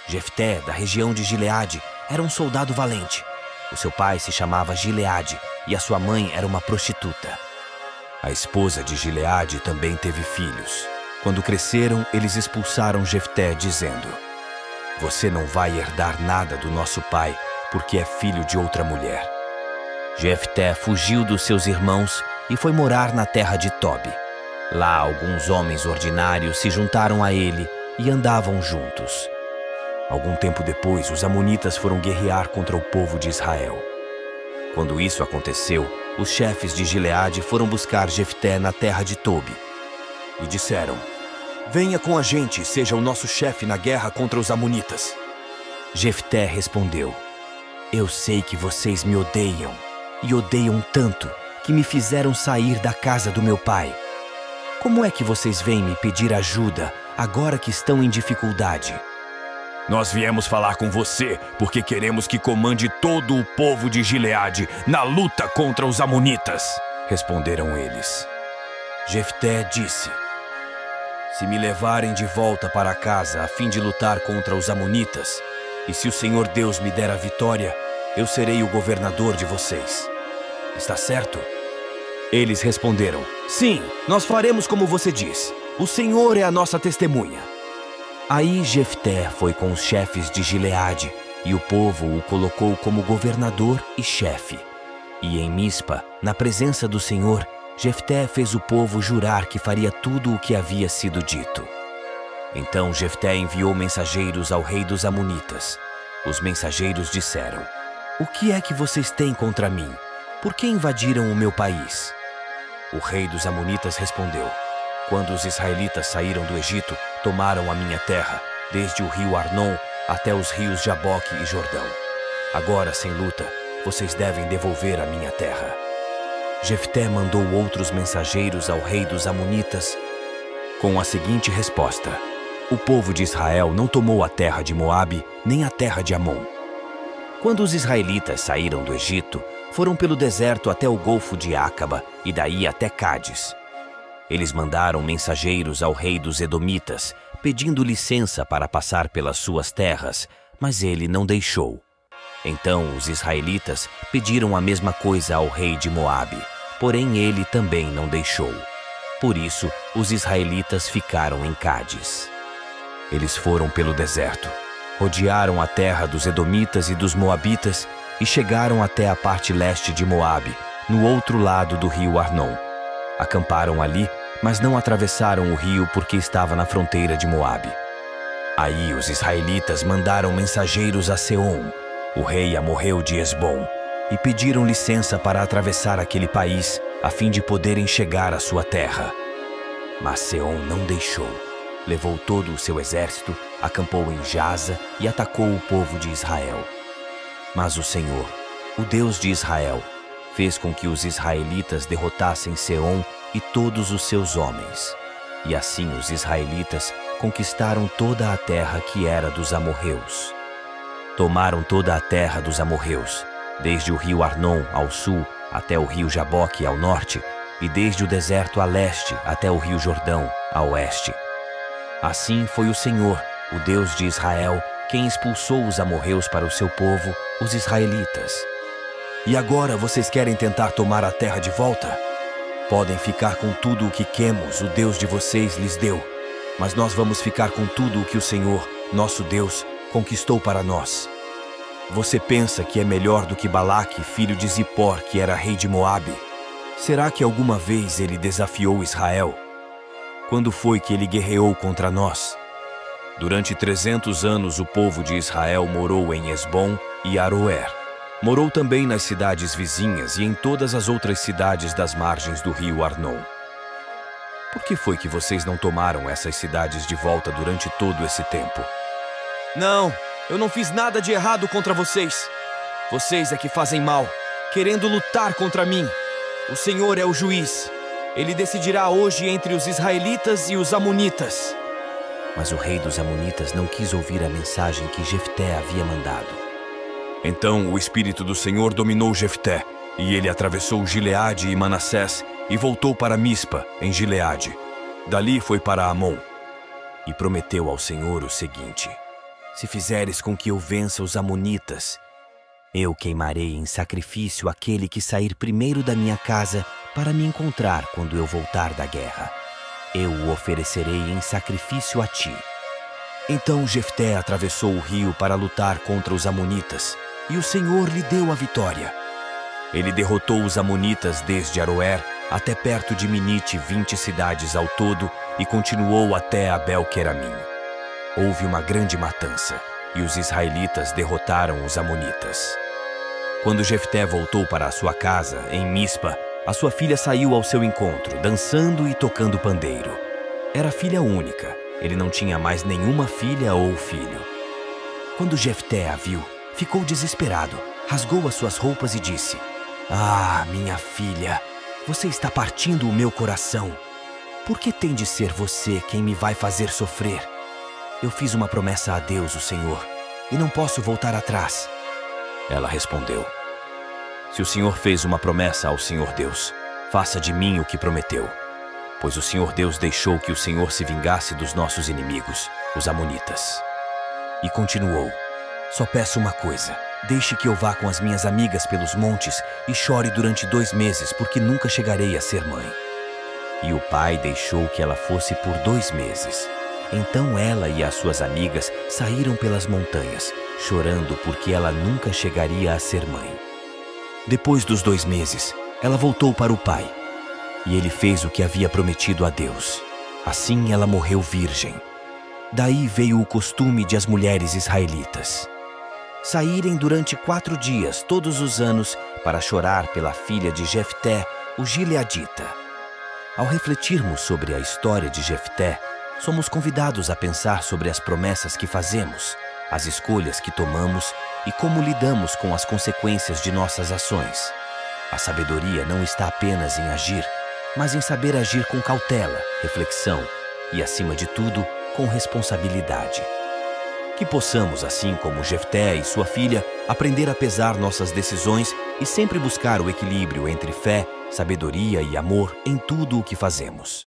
Jefté, da região de Gileade, era um soldado valente. O seu pai se chamava Gileade e a sua mãe era uma prostituta. A esposa de Gileade também teve filhos. Quando cresceram, eles expulsaram Jefté, dizendo: "Você não vai herdar nada do nosso pai, porque é filho de outra mulher." Jefté fugiu dos seus irmãos e foi morar na terra de Tobi. Lá, alguns homens ordinários se juntaram a ele e andavam juntos. Algum tempo depois, os amonitas foram guerrear contra o povo de Israel. Quando isso aconteceu, os chefes de Gileade foram buscar Jefté na terra de Tobi e disseram: "Venha com a gente e seja o nosso chefe na guerra contra os amonitas." Jefté respondeu: "Eu sei que vocês me odeiam, e odeiam tanto que me fizeram sair da casa do meu pai. Como é que vocês vêm me pedir ajuda agora que estão em dificuldade?" "Nós viemos falar com você porque queremos que comande todo o povo de Gileade na luta contra os amonitas", responderam eles. Jefté disse: "Se me levarem de volta para casa a fim de lutar contra os amonitas, e se o Senhor Deus me der a vitória, eu serei o governador de vocês. Está certo?" Eles responderam: "Sim, nós faremos como você diz. O Senhor é a nossa testemunha." Aí Jefté foi com os chefes de Gileade, e o povo o colocou como governador e chefe. E em Mispa, na presença do Senhor, Jefté fez o povo jurar que faria tudo o que havia sido dito. Então Jefté enviou mensageiros ao rei dos amonitas. Os mensageiros disseram: "O que é que vocês têm contra mim? Por que invadiram o meu país?" O rei dos amonitas respondeu: "Quando os israelitas saíram do Egito, tomaram a minha terra, desde o rio Arnon até os rios Jaboque e Jordão. Agora, sem luta, vocês devem devolver a minha terra." Jefté mandou outros mensageiros ao rei dos amonitas com a seguinte resposta: "O povo de Israel não tomou a terra de Moabe, nem a terra de Amon." Quando os israelitas saíram do Egito, foram pelo deserto até o Golfo de Acaba e daí até Cádiz. Eles mandaram mensageiros ao rei dos Edomitas, pedindo licença para passar pelas suas terras, mas ele não deixou. Então os israelitas pediram a mesma coisa ao rei de Moabe, porém ele também não deixou. Por isso, os israelitas ficaram em Cádiz. Eles foram pelo deserto, rodearam a terra dos Edomitas e dos Moabitas e chegaram até a parte leste de Moabe, no outro lado do rio Arnon. Acamparam ali, mas não atravessaram o rio porque estava na fronteira de Moabe. Aí os israelitas mandaram mensageiros a Seom, o rei amorreu de Hesbom, e pediram licença para atravessar aquele país a fim de poderem chegar à sua terra. Mas Seom não deixou. Levou todo o seu exército, acampou em Jaza e atacou o povo de Israel. Mas o Senhor, o Deus de Israel, fez com que os israelitas derrotassem Seom e todos os seus homens. E assim os israelitas conquistaram toda a terra que era dos amorreus. Tomaram toda a terra dos amorreus, desde o rio Arnon ao sul até o rio Jaboque ao norte, e desde o deserto a leste até o rio Jordão a oeste. Assim foi o Senhor, o Deus de Israel, quem expulsou os amorreus para o seu povo, os israelitas. E agora vocês querem tentar tomar a terra de volta? Podem ficar com tudo o que Quemos, o Deus de vocês, lhes deu, mas nós vamos ficar com tudo o que o Senhor, nosso Deus, conquistou para nós. Você pensa que é melhor do que Balaque, filho de Zippor, que era rei de Moabe? Será que alguma vez ele desafiou Israel? Quando foi que ele guerreou contra nós? Durante 300 anos o povo de Israel morou em Hesbom e Aroer. Morou também nas cidades vizinhas e em todas as outras cidades das margens do rio Arnon. Por que foi que vocês não tomaram essas cidades de volta durante todo esse tempo? Não, eu não fiz nada de errado contra vocês. Vocês é que fazem mal, querendo lutar contra mim. O Senhor é o juiz. Ele decidirá hoje entre os israelitas e os amonitas. Mas o rei dos amonitas não quis ouvir a mensagem que Jefté havia mandado. Então o Espírito do Senhor dominou Jefté, e ele atravessou Gileade e Manassés e voltou para Mispa, em Gileade. Dali foi para Amon, e prometeu ao Senhor o seguinte: se fizeres com que eu vença os amonitas, eu queimarei em sacrifício aquele que sair primeiro da minha casa para me encontrar quando eu voltar da guerra. Eu o oferecerei em sacrifício a ti. Então Jefté atravessou o rio para lutar contra os amonitas, e o Senhor lhe deu a vitória. Ele derrotou os amonitas desde Aroer até perto de Minite, 20 cidades ao todo, e continuou até Abel-Queramim. Houve uma grande matança, e os israelitas derrotaram os amonitas. Quando Jefté voltou para a sua casa, em Mispa, a sua filha saiu ao seu encontro, dançando e tocando pandeiro. Era filha única, ele não tinha mais nenhuma filha ou filho. Quando Jefté a viu, ficou desesperado, rasgou as suas roupas e disse: "Ah, minha filha, você está partindo o meu coração. Por que tem de ser você quem me vai fazer sofrer? Eu fiz uma promessa a Deus, o Senhor, e não posso voltar atrás." Ela respondeu: "Se o Senhor fez uma promessa ao Senhor Deus, faça de mim o que prometeu. Pois o Senhor Deus deixou que o Senhor se vingasse dos nossos inimigos, os amonitas." E continuou: "Só peço uma coisa, deixe que eu vá com as minhas amigas pelos montes e chore durante 2 meses, porque nunca chegarei a ser mãe." E o pai deixou que ela fosse por 2 meses. Então ela e as suas amigas saíram pelas montanhas, chorando porque ela nunca chegaria a ser mãe. Depois dos 2 meses, ela voltou para o pai, e ele fez o que havia prometido a Deus. Assim ela morreu virgem. Daí veio o costume de as mulheres israelitas saírem durante 4 dias todos os anos para chorar pela filha de Jefté, o gileadita. Ao refletirmos sobre a história de Jefté, somos convidados a pensar sobre as promessas que fazemos, as escolhas que tomamos e como lidamos com as consequências de nossas ações. A sabedoria não está apenas em agir, mas em saber agir com cautela, reflexão e, acima de tudo, com responsabilidade. Que possamos, assim como Jefté e sua filha, aprender a pesar nossas decisões e sempre buscar o equilíbrio entre fé, sabedoria e amor em tudo o que fazemos.